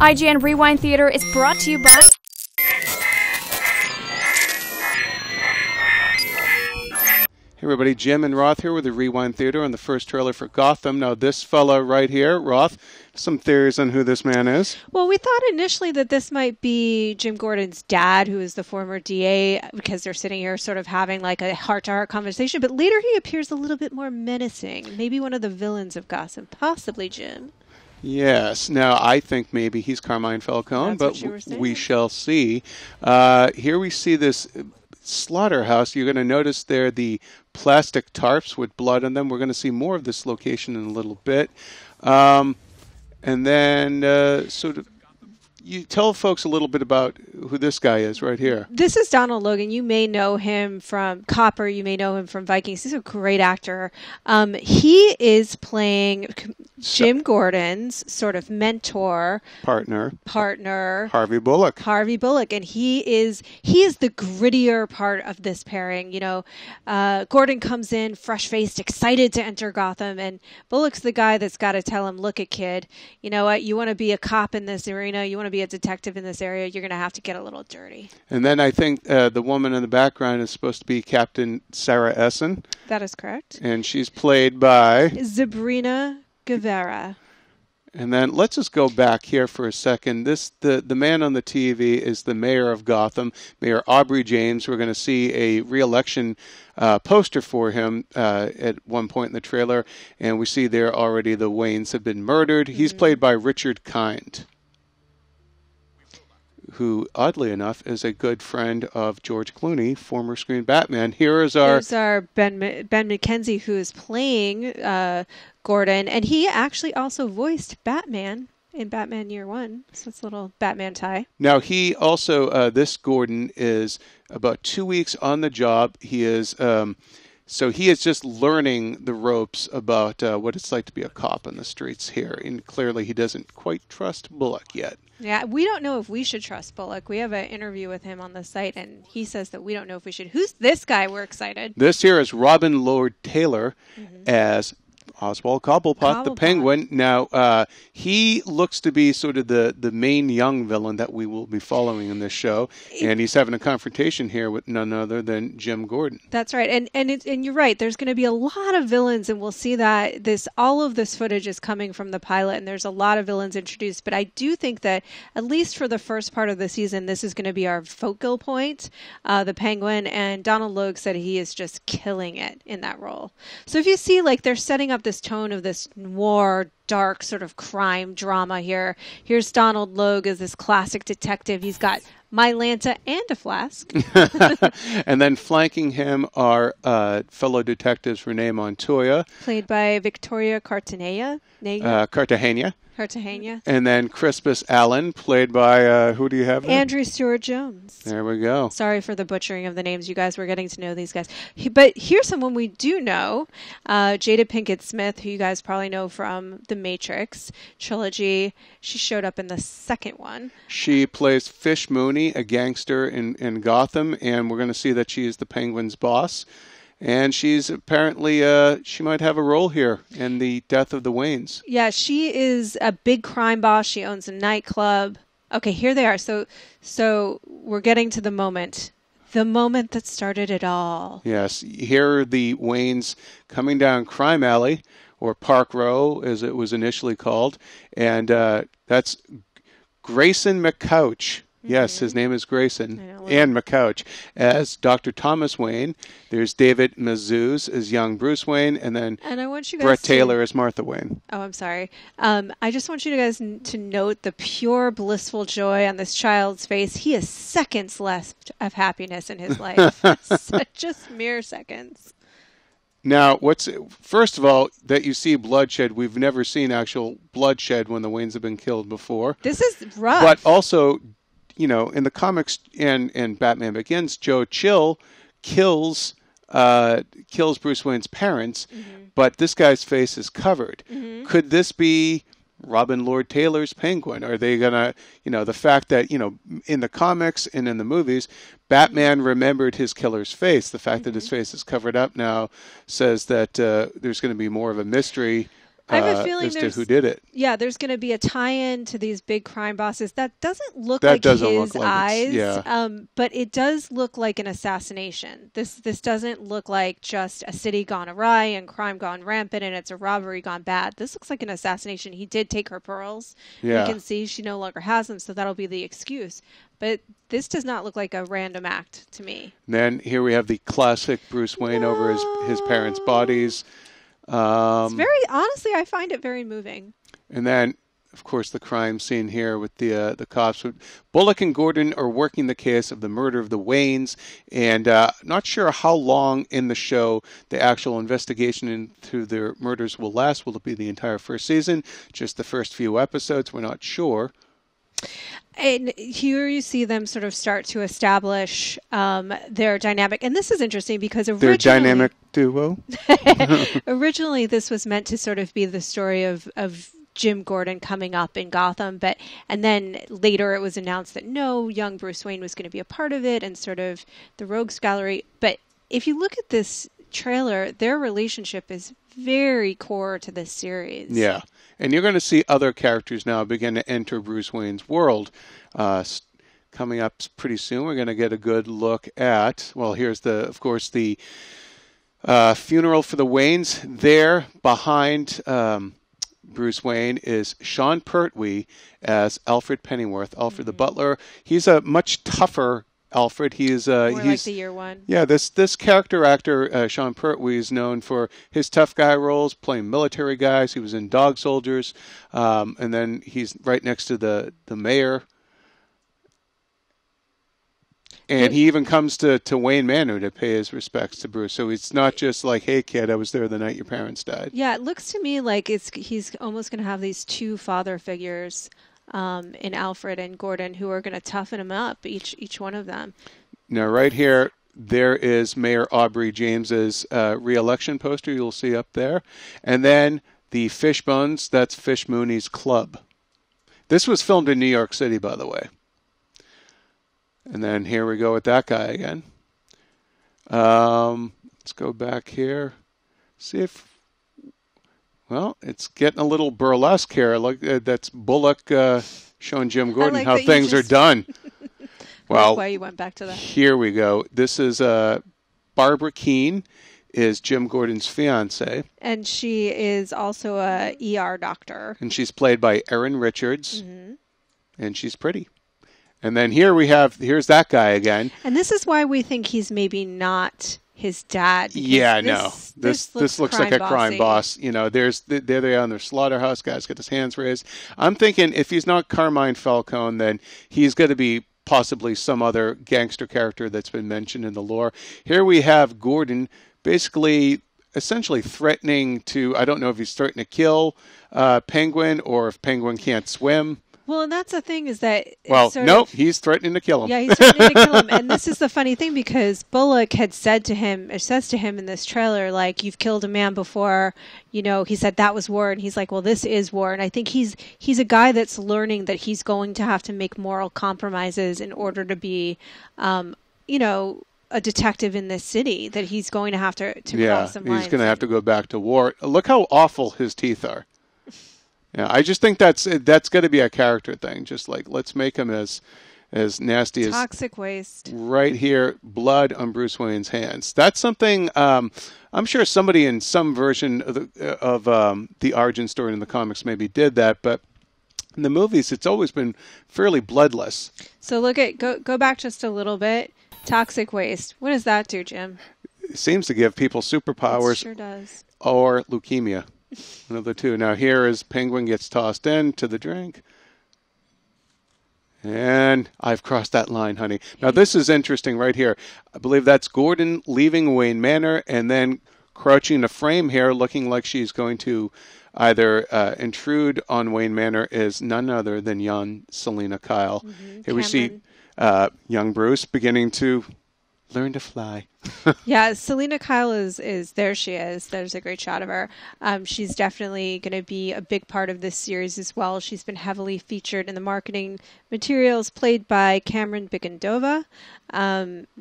IGN Rewind Theater is brought to you by... Hey everybody, Jim and Roth here with the Rewind Theater on the first trailer for Gotham. Now this fella right here, Roth, some theories on who this man is. Well, we thought initially that this might be Jim Gordon's dad, who is the former DA, because they're sitting here sort of having like a heart-to-heart conversation. But later he appears a little bit more menacing. Maybe one of the villains of Gotham. Possibly Jim. Yes. Now, I think maybe he's Carmine Falcone, but we shall see. Here we see this slaughterhouse. You're going to notice there the plastic tarps with blood on them. We're going to see more of this location in a little bit. And then sort of you tell folks a little bit about who this guy is right here. This is Donald Logan. You may know him from Copper. You may know him from Vikings. He's a great actor. He is playing Jim Gordon's sort of mentor. Partner. Harvey Bullock. And he is the grittier part of this pairing. You know, Gordon comes in fresh-faced, excited to enter Gotham, and Bullock's the guy that's got to tell him, look, kid, you know what? You want to be a cop in this arena. You want to be a detective in this area. You're going to have to get a little dirty. And then I think the woman in the background is supposed to be Captain Sarah Essen. That is correct. And she's played by Sabrina Guevara. And then let's just go back here for a second. The man on the TV is the mayor of Gotham, Mayor Aubrey James. We're going to see a re-election poster for him at one point in the trailer, and we see there already the Waynes have been murdered. He's played by Richard Kind, who, oddly enough, is a good friend of George Clooney, former screen Batman. Here's our Ben McKenzie, who is playing Gordon, and he actually also voiced Batman in Batman Year One. So it's a little Batman tie. Now, he also, this Gordon is about 2 weeks on the job. He is... So he is just learning the ropes about what it's like to be a cop in the streets here. And clearly he doesn't quite trust Bullock yet. Yeah, we don't know if we should trust Bullock. We have an interview with him on the site, and he says that we don't know if we should. Who's this guy? We're excited. This here is Robin Lord Taylor as Oswald Cobblepot, the Penguin. Now, he looks to be sort of the main young villain that we will be following in this show, and he's having a confrontation here with none other than Jim Gordon. That's right, and you're right. There's going to be a lot of villains, and we'll see that all of this footage is coming from the pilot, and there's a lot of villains introduced. But I do think that at least for the first part of the season, this is going to be our focal point, the Penguin, and Donald Logue said he is just killing it in that role. So if you see, like, they're setting up this tone of this noir, dark sort of crime drama here. Here's Donald Logue as this classic detective. He's got my Lanta and a flask. And then flanking him are fellow detectives Renee Montoya, played by Victoria Cartagena. Cartagena. And then Crispus Allen, played by, who do you have there? Andrew Stewart Jones. There we go. Sorry for the butchering of the names. You guys were getting to know these guys. But here's someone we do know. Jada Pinkett Smith, who you guys probably know from the Matrix trilogy. She showed up in the second one. She plays Fish Mooney, a gangster in Gotham, and we're going to see that she is the Penguin's boss. And she's apparently, she might have a role here in the death of the Waynes. Yeah, she is a big crime boss. She owns a nightclub. Okay, here they are. So we're getting to the moment that started it all. Yes, here are the Waynes coming down Crime Alley, or Park Row, as it was initially called. And that's Grayson McCouch. Yes, his name is Grayson, and McCouch as Dr. Thomas Wayne. There's David Mazouz as young Bruce Wayne, and then Brett Taylor as Martha Wayne. Oh, I'm sorry. I just want you guys to note the pure blissful joy on this child's face. He has seconds left of happiness in his life. Just mere seconds. Now, first of all, that you see bloodshed. We've never seen actual bloodshed when the Waynes have been killed before. This is rough. But also, you know, in the comics and Batman Begins, Joe Chill kills Bruce Wayne's parents, but this guy's face is covered. Could this be Robin Lord Taylor's Penguin? Are they gonna, the fact that, in the comics and in the movies, Batman remembered his killer's face. The fact that his face is covered up now says that there's going to be more of a mystery I have a feeling as to who did it. Yeah, there's going to be a tie-in to these big crime bosses. That doesn't look like his eyes, but it does look like an assassination. This doesn't look like just a city gone awry and crime gone rampant and it's a robbery gone bad. This looks like an assassination. He did take her pearls. Yeah. We can see she no longer has them, so that'll be the excuse. But this does not look like a random act to me. And then here we have the classic Bruce Wayne over his parents' bodies. It's very, honestly, I find it very moving. And then, of course, the crime scene here with the cops. Bullock and Gordon are working the case of the murder of the Waynes, and not sure how long in the show the actual investigation into their murders will last. Will it be the entire first season? Just the first few episodes? We're not sure. And here you see them sort of start to establish their dynamic. And this is interesting because originally... Their dynamic duo? Originally, this was meant to sort of be the story of Jim Gordon coming up in Gotham. And then later it was announced that no, young Bruce Wayne was going to be a part of it and sort of the rogues gallery. But if you look at this trailer, their relationship is very core to this series. Yeah. And you're going to see other characters now begin to enter Bruce Wayne's world. Coming up pretty soon, we're going to get a good look at, well, here's of course, the funeral for the Waynes. There, behind Bruce Wayne, is Sean Pertwee as Alfred Pennyworth, Alfred the butler. He's a much tougher Alfred. He's like the year one. Yeah, this character actor, Sean Pertwee, is known for his tough guy roles, playing military guys. He was in Dog Soldiers, and then he's right next to the mayor. And he even comes to Wayne Manor to pay his respects to Bruce. So it's not just like, hey, kid, I was there the night your parents died. Yeah, it looks to me like he's almost going to have these two father figures in Alfred and Gordon who are going to toughen him up, each one of them. Now, right here, there is Mayor Aubrey James's re-election poster you'll see up there. And then the Fishbones, that's Fish Mooney's club. This was filmed in New York City, by the way. And then here we go with that guy again. Let's go back here. See if... Well, it's getting a little burlesque here. Look, that's Bullock showing Jim Gordon how things are done. Well, why you went back to that. Here we go. This is Barbara Keene is Jim Gordon's fiance. And she is also a ER doctor. And she's played by Erin Richards. Mm-hmm. And she's pretty. And then here's that guy again. And this is why we think he's maybe not his dad. Yeah, this looks like a crime boss. You know, there they are in their slaughterhouse. Guy's got his hands raised. I'm thinking if he's not Carmine Falcone, then he's going to be possibly some other gangster character that's been mentioned in the lore. Here we have Gordon basically essentially threatening to, I don't know if he's threatening to kill Penguin or if Penguin can't swim. Well, and that's the thing is that... Well, nope, he's threatening to kill him. Yeah, he's threatening to kill him. And this is the funny thing because Bullock had said to him, or says to him in this trailer, like, you've killed a man before. You know, he said that was war. And he's like, well, this is war. And I think he's a guy that's learning that he's going to have to make moral compromises in order to be, you know, a detective in this city, that he's going to have to cross some lines. He's going to have to go back to war. Look how awful his teeth are. Yeah, I just think that's got to be a character thing. Just like, let's make him as nasty as toxic waste. Right here, blood on Bruce Wayne's hands. That's something I'm sure somebody in some version of the origin story in the comics maybe did that, but in the movies it's always been fairly bloodless. So go back just a little bit. Toxic waste. What does that do, Jim? It seems to give people superpowers. It sure does. Or leukemia. One of the two. Now here is Penguin gets tossed into the drink. And I've crossed that line, honey. Now this is interesting right here. I believe that's Gordon leaving Wayne Manor and then crouching in a frame here looking like she's going to either intrude on Wayne Manor is none other than young Selina Kyle. Mm-hmm. Here we see young Bruce beginning to learn to fly. Yeah, Selina Kyle is there. She is. There's a great shot of her. She's definitely going to be a big part of this series as well. She's been heavily featured in the marketing materials, played by Cameron Bigandova.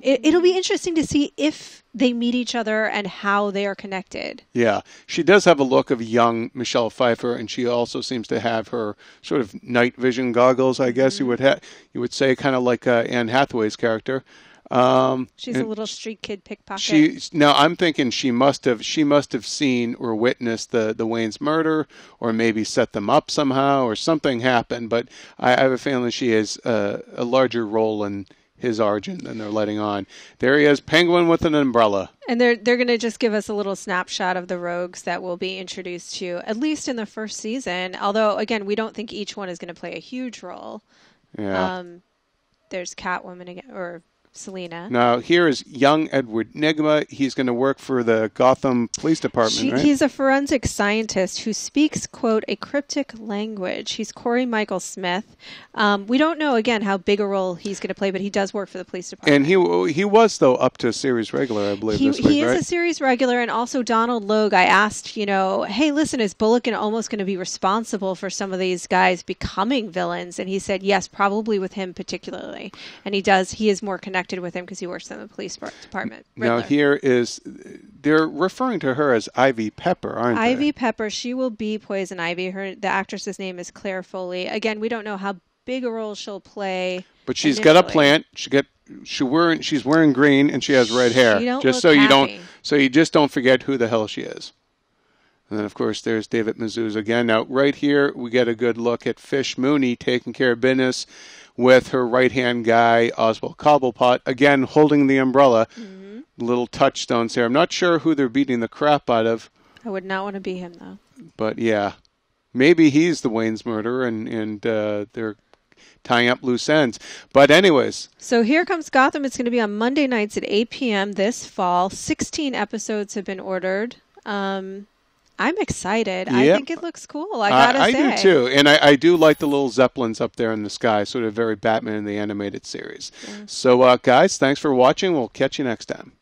It'll be interesting to see if they meet each other and how they are connected. Yeah, she does have a look of young Michelle Pfeiffer, and she also seems to have her sort of night vision goggles, I guess you would say, kind of like Anne Hathaway's character. She's a little street kid pickpocket. Now I'm thinking she must have seen or witnessed the Wayne's murder, or maybe set them up somehow, or something happened. But I have a feeling she has a larger role in his origin than they're letting on. There he is, Penguin with an umbrella. And they're going to just give us a little snapshot of the rogues that will be introduced to, at least in the first season. Although, again, we don't think each one is going to play a huge role. Yeah. There's Catwoman again, or Selina. Now, here is young Edward Nygma. He's going to work for the Gotham Police Department, right? He's a forensic scientist who speaks, quote, a cryptic language. He's Corey Michael Smith. We don't know, again, how big a role he's going to play, but he does work for the police department. And he was, though, up to series regular, I believe, this week, He right? is a series regular, and also Donald Logue. I asked, hey, listen, is Bullock almost going to be responsible for some of these guys becoming villains? And he said, yes, probably with him particularly. And he is more connected with him because he works in the police department. Riddler. Now they're referring to her as Ivy Pepper, aren't they? Ivy Pepper. She will be Poison Ivy. The actress's name is Claire Foley. Again, we don't know how big a role she'll play. But she's got a plant. She's wearing green, and she has red hair. So you just don't forget who the hell she is. And then, of course, there's David Mazouz again. Now, right here, we get a good look at Fish Mooney taking care of business with her right-hand guy, Oswald Cobblepot, again holding the umbrella. Mm-hmm. Little touchstones here. I'm not sure who they're beating the crap out of. I would not want to be him, though. But, yeah, maybe he's the Wayne's murderer, and they're tying up loose ends. But anyways. So here comes Gotham. It's going to be on Monday nights at 8 p.m. this fall. 16 episodes have been ordered. I'm excited. Yep. I think it looks cool. I gotta say. I do too. And I do like the little zeppelins up there in the sky, sort of very Batman in the animated series. Yeah. So, guys, thanks for watching. We'll catch you next time.